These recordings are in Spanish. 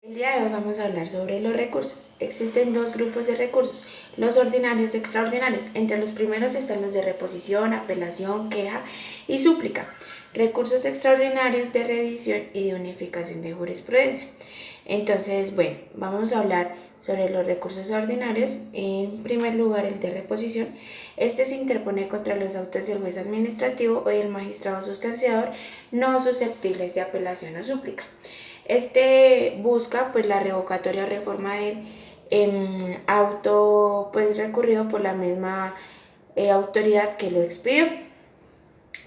El día de hoy vamos a hablar sobre los recursos. Existen dos grupos de recursos, los ordinarios y extraordinarios. Entre los primeros están los de reposición, apelación, queja y súplica. Recursos extraordinarios de revisión y de unificación de jurisprudencia. Entonces, bueno, vamos a hablar sobre los recursos ordinarios. En primer lugar, el de reposición. Este se interpone contra los autos del juez administrativo o del magistrado sustanciador no susceptibles de apelación o súplica. Este busca pues la revocatoria o reforma del auto pues recurrido por la misma autoridad que lo expidió.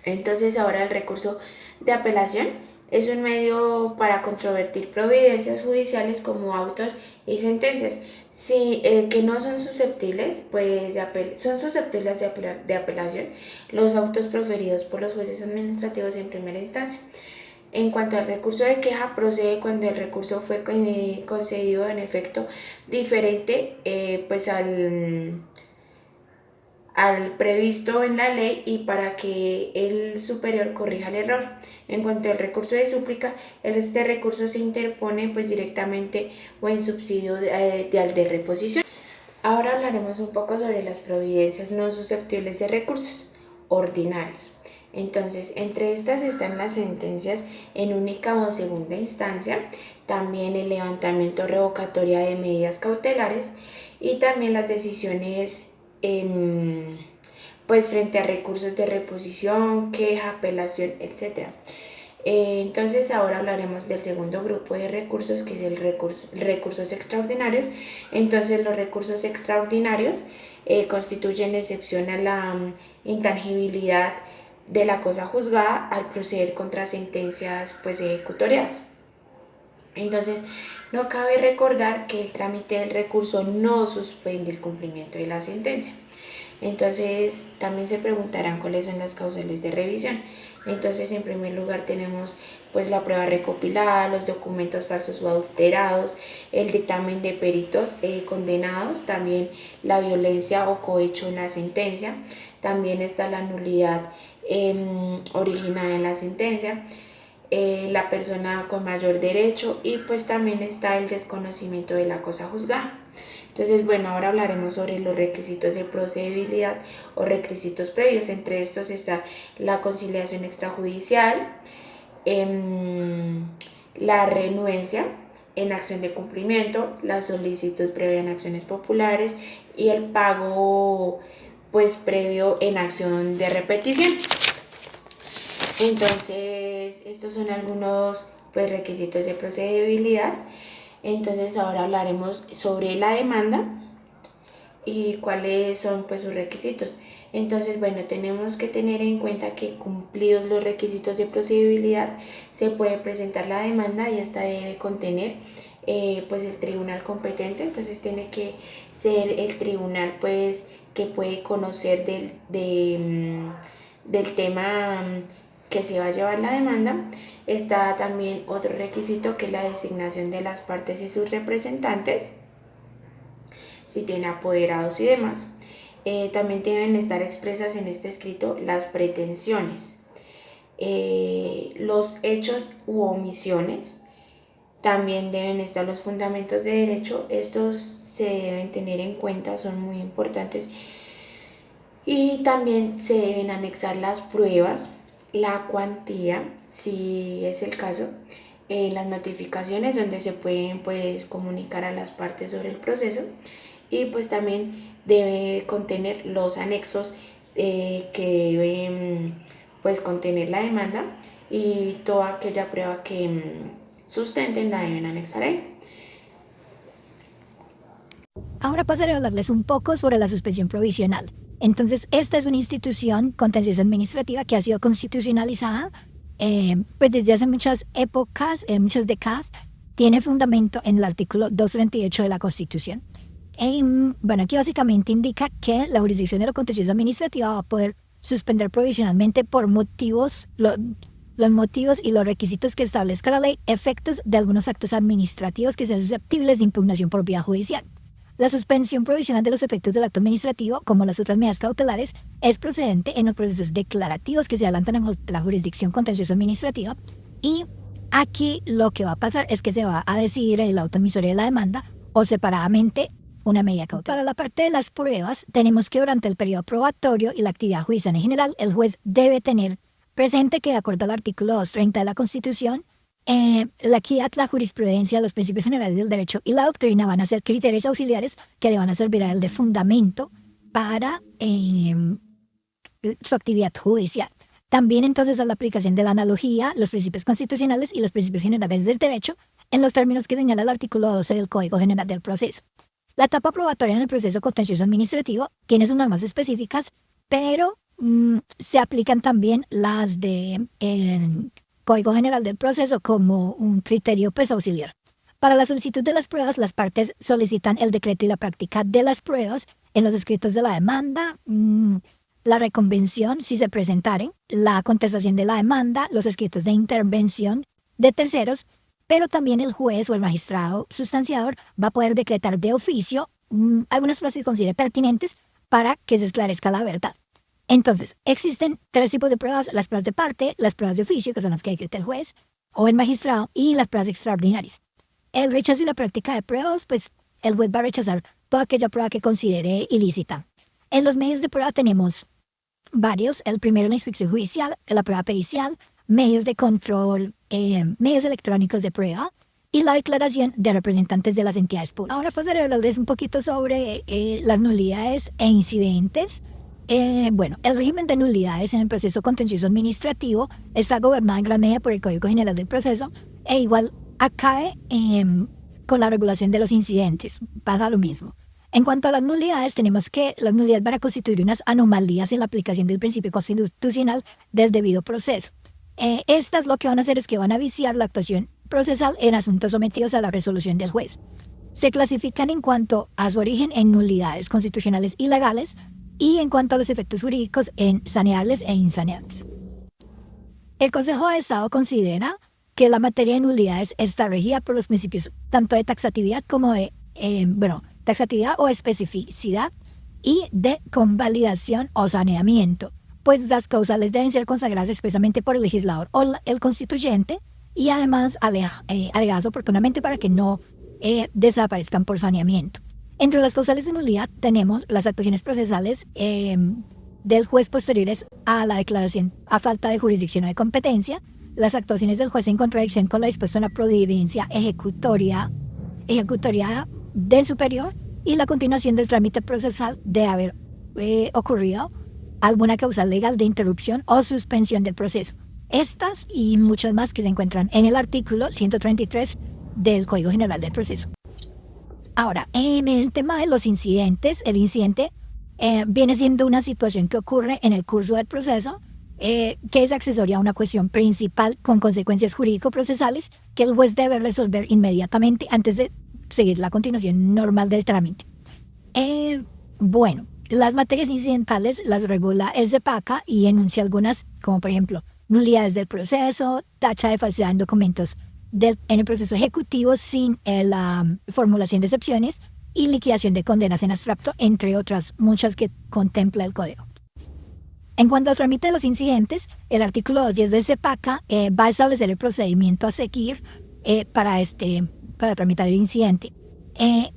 Entonces ahora el recurso de apelación es un medio para controvertir providencias judiciales como autos y sentencias que no son susceptibles pues son susceptibles de apelación los autos proferidos por los jueces administrativos en primera instancia. En cuanto al recurso de queja, procede cuando el recurso fue concedido en efecto diferente pues al previsto en la ley y para que el superior corrija el error. En cuanto al recurso de súplica, este recurso se interpone pues directamente o en subsidio al de reposición. Ahora hablaremos un poco sobre las providencias no susceptibles de recursos ordinarios. Entonces, entre estas están las sentencias en única o segunda instancia, también el levantamiento revocatoria de medidas cautelares y también las decisiones pues frente a recursos de reposición, queja, apelación, etc. Entonces ahora hablaremos del segundo grupo de recursos, que es el recursos extraordinarios. Entonces los recursos extraordinarios constituyen excepción a la intangibilidad de la cosa juzgada al proceder contra sentencias pues ejecutoriadas. Entonces, no cabe recordar que el trámite del recurso no suspende el cumplimiento de la sentencia. Entonces, también se preguntarán cuáles son las causales de revisión. Entonces, en primer lugar tenemos pues la prueba recopilada, los documentos falsos o adulterados, el dictamen de peritos condenados, también la violencia o cohecho en la sentencia, también está la nulidad originada en la sentencia, la persona con mayor derecho y pues también está el desconocimiento de la cosa juzgada. Entonces, bueno, ahora hablaremos sobre los requisitos de procedibilidad o requisitos previos. Entre estos está la conciliación extrajudicial, la renuencia en acción de cumplimiento, la solicitud previa en acciones populares y el pago pues previo en acción de repetición. Entonces, estos son algunos pues requisitos de procedibilidad. Entonces, ahora hablaremos sobre la demanda y cuáles son pues sus requisitos. Entonces, bueno, tenemos que tener en cuenta que cumplidos los requisitos de procedibilidad se puede presentar la demanda y esta debe contener pues el tribunal competente. Entonces tiene que ser el tribunal pues que puede conocer del tema que se va a llevar la demanda. Está también otro requisito que es la designación de las partes y sus representantes, si tiene apoderados y demás. También deben estar expresas en este escrito las pretensiones, los hechos u omisiones. También deben estar los fundamentos de derecho. Estos se deben tener en cuenta, son muy importantes. Y también se deben anexar las pruebas, la cuantía, si es el caso, las notificaciones donde se pueden pues comunicar a las partes sobre el proceso y pues también debe contener los anexos que deben pues contener la demanda y toda aquella prueba que sustenten la deben anexar ahí. Ahora pasaré a hablarles un poco sobre la suspensión provisional. Entonces, esta es una institución contenciosa administrativa que ha sido constitucionalizada pues desde hace muchas épocas, muchas décadas, tiene fundamento en el artículo 238 de la Constitución. Bueno, aquí básicamente indica que la jurisdicción de lo contencioso administrativa va a poder suspender provisionalmente por motivos, los motivos y los requisitos que establezca la ley, efectos de algunos actos administrativos que sean susceptibles de impugnación por vía judicial. La suspensión provisional de los efectos del acto administrativo, como las otras medidas cautelares, es procedente en los procesos declarativos que se adelantan en la jurisdicción contencioso administrativa y Aquí lo que va a pasar es que se va a decidir el auto emisorio de la demanda o separadamente una medida cautelar. Para la parte de las pruebas, tenemos que durante el periodo probatorio y la actividad judicial en general, el juez debe tener presente que de acuerdo al artículo 230 de la Constitución, la equidad, la jurisprudencia, los principios generales del derecho y la doctrina van a ser criterios auxiliares que le van a servir a él de fundamento para su actividad judicial. También entonces a la aplicación de la analogía, los principios constitucionales y los principios generales del derecho en los términos que señala el artículo 12 del Código General del Proceso. La etapa probatoria en el proceso contencioso administrativo tiene sus normas específicas, pero se aplican también las del Código General del Proceso como un criterio pues, auxiliar. Para la solicitud de las pruebas, las partes solicitan el decreto y la práctica de las pruebas en los escritos de la demanda, la reconvención si se presentaren, la contestación de la demanda, los escritos de intervención de terceros, pero también el juez o el magistrado sustanciador va a poder decretar de oficio algunas pruebas que considere pertinentes para que se esclarezca la verdad. Entonces, existen tres tipos de pruebas: las pruebas de parte, las pruebas de oficio, que son las que decreta el juez o el magistrado, y las pruebas extraordinarias. El rechazo y la práctica de pruebas, pues el juez va a rechazar toda aquella prueba que considere ilícita. En los medios de prueba tenemos varios. El primero, la inspección judicial, la prueba pericial, medios de control, medios electrónicos de prueba y la declaración de representantes de las entidades públicas. Ahora pasaré a hablarles un poquito sobre las nulidades e incidentes. Bueno, el régimen de nulidades en el proceso contencioso administrativo está gobernado en gran medida por el Código General del Proceso e igual acae con la regulación de los incidentes. Pasa lo mismo. En cuanto a las nulidades, tenemos que las nulidades van a constituir unas anomalías en la aplicación del principio constitucional del debido proceso. Estas lo que van a hacer es que van a viciar la actuación procesal en asuntos sometidos a la resolución del juez. Se clasifican en cuanto a su origen en nulidades constitucionales y legales y en cuanto a los efectos jurídicos en saneables e insaneables. El Consejo de Estado considera que la materia de nulidades está regida por los principios tanto de taxatividad como de taxatividad o especificidad y de convalidación o saneamiento, pues las causales deben ser consagradas expresamente por el legislador o el constituyente y además alegadas oportunamente para que no desaparezcan por saneamiento. Entre las causales de nulidad tenemos las actuaciones procesales del juez posteriores a la declaración a falta de jurisdicción o de competencia, las actuaciones del juez en contradicción con la dispuesta en la providencia ejecutoria del superior y la continuación del trámite procesal de haber ocurrido alguna causal legal de interrupción o suspensión del proceso. Estas y muchas más que se encuentran en el artículo 133 del Código General del Proceso. Ahora, en el tema de los incidentes, el incidente viene siendo una situación que ocurre en el curso del proceso, que es accesoria a una cuestión principal con consecuencias jurídico-procesales que el juez debe resolver inmediatamente antes de seguir la continuación normal del trámite. Bueno, las materias incidentales las regula el CEPACA y enuncia algunas, como por ejemplo, nulidades del proceso, tacha de falsedad en documentos en el proceso ejecutivo sin la formulación de excepciones y liquidación de condenas en abstracto, entre otras muchas que contempla el Código. En cuanto al trámite de los incidentes, el artículo 210 del CEPACA va a establecer el procedimiento a seguir para tramitar el incidente.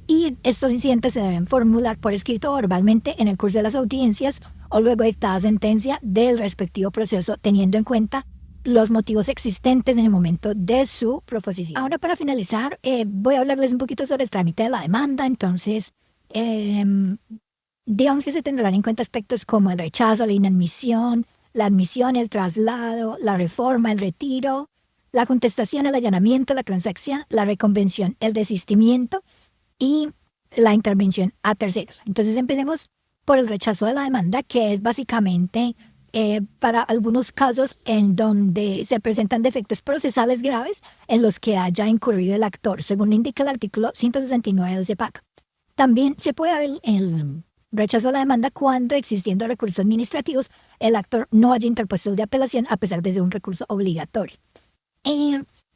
Y estos incidentes se deben formular por escrito o verbalmente en el curso de las audiencias o luego de dictada sentencia del respectivo proceso, teniendo en cuenta los motivos existentes en el momento de su proposición. Ahora, para finalizar, voy a hablarles un poquito sobre el trámite de la demanda. Entonces, digamos que se tendrán en cuenta aspectos como el rechazo, la inadmisión, la admisión, el traslado, la reforma, el retiro, la contestación, el allanamiento, la transacción, la reconvención, el desistimiento y la intervención a terceros. Entonces empecemos por el rechazo de la demanda, que es básicamente para algunos casos en donde se presentan defectos procesales graves en los que haya incurrido el actor, según indica el artículo 169 del CEPAC. También se puede ver el rechazo de la demanda cuando, existiendo recursos administrativos, el actor no haya interpuesto el de apelación a pesar de ser un recurso obligatorio.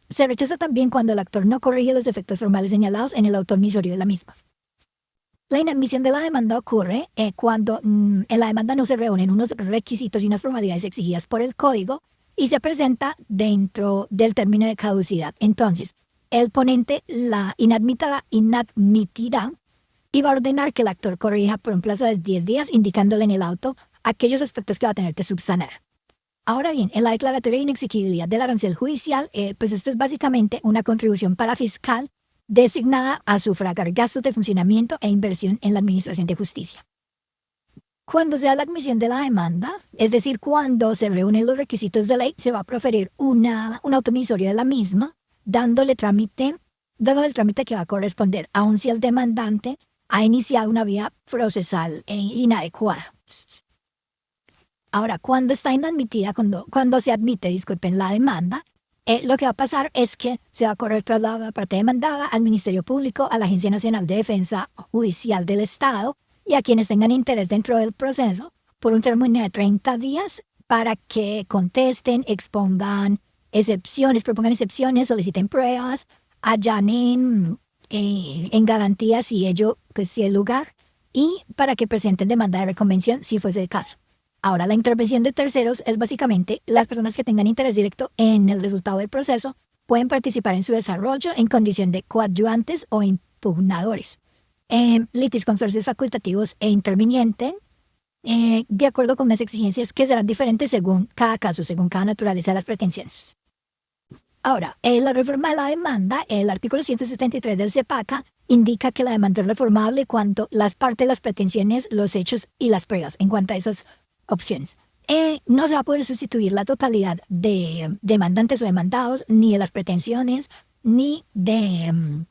Se rechaza también cuando el actor no corrige los defectos formales señalados en el auto emisorio de la misma. La inadmisión de la demanda ocurre cuando en la demanda no se reúnen unos requisitos y unas formalidades exigidas por el Código y se presenta dentro del término de caducidad. Entonces, el ponente la inadmitirá y va a ordenar que el actor corrija por un plazo de 10 días, indicándole en el auto aquellos aspectos que va a tener que subsanar. Ahora bien, en la declaratoria de inexigibilidad del arancel judicial, pues esto es básicamente una contribución para fiscal designada a sufragar gastos de funcionamiento e inversión en la administración de justicia. Cuando se da la admisión de la demanda, es decir, cuando se reúnen los requisitos de ley, se va a proferir un automisorio de la misma, dándole el trámite que va a corresponder, aun si el demandante ha iniciado una vía procesal inadecuada. Ahora, cuando está inadmitida, cuando se admite, disculpen, la demanda, lo que va a pasar es que se va a correr traslado de la parte demandada al Ministerio Público, a la Agencia Nacional de Defensa Judicial del Estado y a quienes tengan interés dentro del proceso por un término de 30 días para que contesten, expongan excepciones, propongan excepciones, soliciten pruebas, allanen en garantías si ello, pues si el lugar, y para que presenten demanda de reconvención si fuese el caso. Ahora, la intervención de terceros es básicamente las personas que tengan interés directo en el resultado del proceso pueden participar en su desarrollo en condición de coadyuvantes o impugnadores. Litis consorcios facultativos e interviniente, de acuerdo con unas exigencias que serán diferentes según cada caso, según cada naturaleza de las pretensiones. Ahora, la reforma de la demanda, el artículo 173 del CEPACA, indica que la demanda es reformable cuando las partes, las pretensiones, los hechos y las pruebas, en cuanto a esas opciones. No se va a poder sustituir la totalidad de demandantes o demandados, ni de las pretensiones, ni de